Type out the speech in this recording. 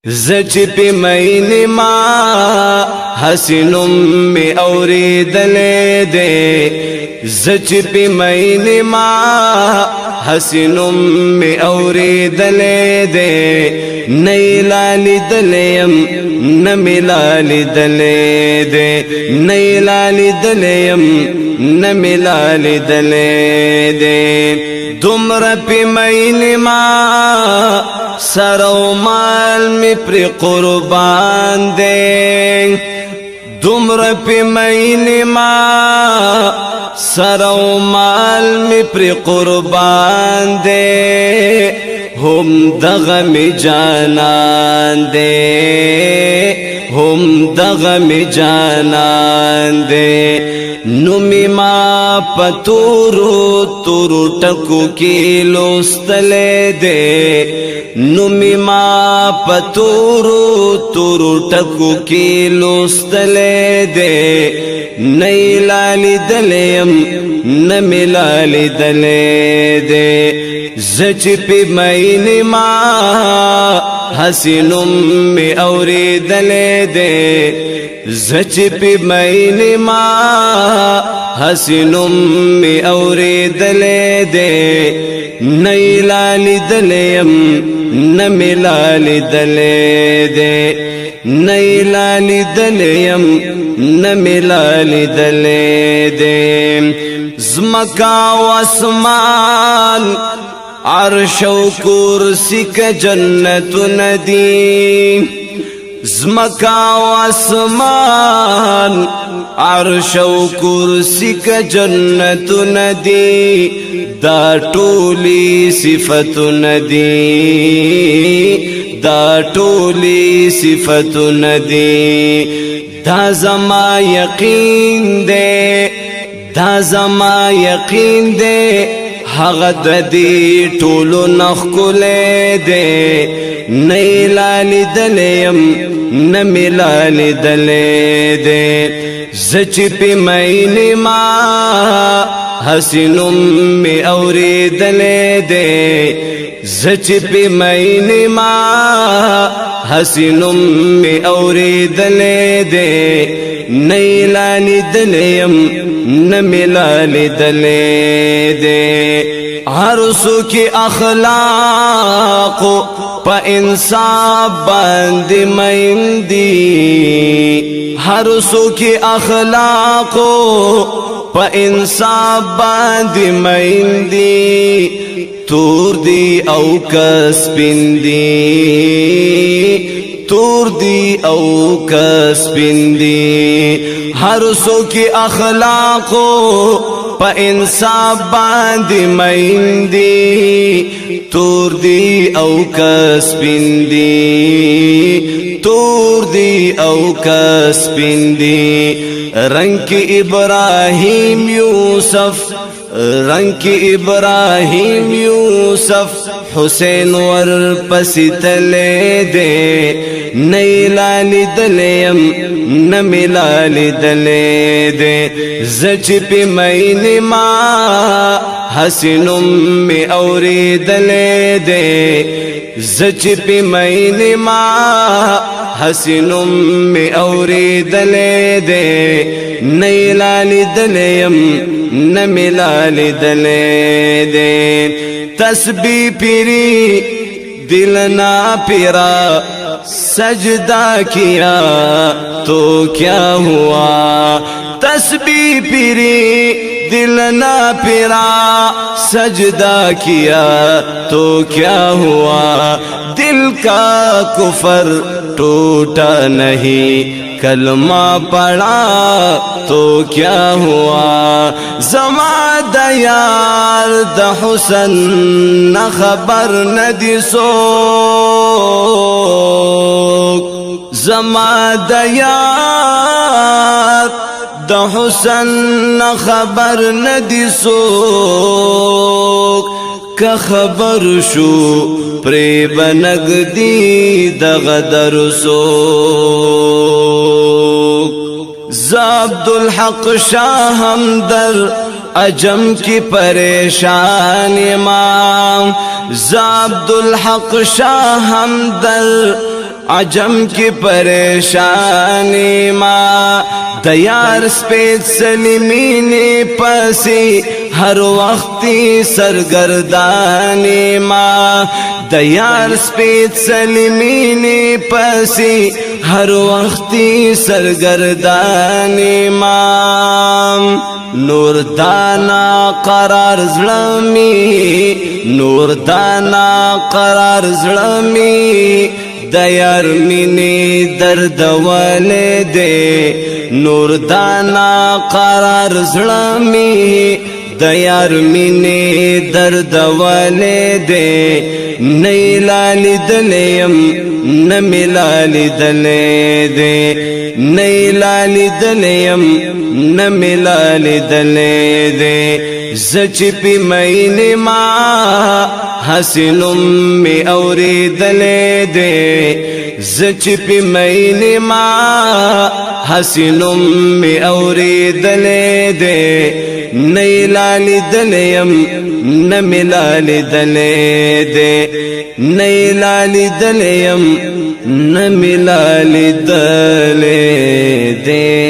زچ پی مین ما حسنم می اوریدلے دے زچ پی مین ما حسنم می اوریدلے دے نیلالی دلیم نمیلالی دلے دے نیلالی دلیم نمیلالی دلے دے دمر پی مین ما سرو مال می پر قربان دے دمر پی مین ما سرو مال می پر قربان دے ہم دغم جانان دے ہم دغم جانان دے نمی ما پتورو تورو ٹکو کی لوستلے دے نمی ما پتورو تورو ٹکو کی لوستلے دے نیلالی دلیم نمیلالی دلے دے زچ پی مین ما حسنم می اوریدلے دے زچ پی مین ما حسنم می اوریدلے دے نیلالی دلیم نمیلالی دلے دے نیلالی دلیم نمیلالی دلے دے زمکا و اسمان عرش و کرسی کا جنت ندی زمکا و اسمان عرش و کرسی کا جنت ندی دا ٹولی صفت ندی دا ٹولی صفت ندی دا زما یقین دے دا زما یقین دے حغد دی ٹولو نخکلے دے نیلالی دلیم نمیلالی دلے دے زچ پی مین ما حسنم می اوریدلے دے زچ پی مین ما حسنم می اوریدلے دے نیلالی دلیم نمیلالی دلے دے عرصو کی اخلاق پا انصاب باند مندی عرصو کی اخلاق پا انصاب باند مندی تور دی او کس پندی تور دی او کس پندی ہرسو کی اخلاقو پا انصاب باند مندی تور دی او کس پندی تور دی او کس پندی رنگ کی ابراہیم یوسف رنگ کی ابراہیم یوسف حسین ور پسی تلے دے نیلالی دلیم نمیلالی دلے دے زچ پی مین ما حسنم می اوریدلے دے زچ پی مین ما حسنم می اوریدلے دے نیلالی دلیم نمیلالی دلے دے تسبیح پیری دل نہ پیرا سجدہ کیا تو کیا ہوا تسبیح پیری دل نہ پیرا سجدہ کیا تو کیا ہوا دل کا کفر ٹوٹا نہیں کلمہ پڑھا تو کیا ہوا زما دا یار دا حسن نہ خبر ندی سوک زما دا یار دا حسن نہ خبر ندی سوک کا خبر شو پری بنگ دی دغدر سوک زابد الحق شاہ ہمدر عجم کی پریشان امام زابد الحق شاہ ہمدر عجم کی پریشانی ما دیار سپیت سلیمینی پسی ہر وقتی سرگردانی ما دیار سپیت سلیمینی پسی ہر وقتی سرگردانی ما نور دانا قرار زلمی نور دانا قرار زلمی دیار مینی درد والے دے نور دانا قرار زلمی دیار مینی درد والے دے نیلالی دلیم نمیلالی دلے دے نیلالی دلیم نمیلالی دلے دے زچ پی مین ما حسنم می اوری دلے دے زچ پی مین ما حسنم می اوری دلے دے نیلالی دلیم نمیلالی دلے دے نیلالی دلیم نمیلالی دلے دے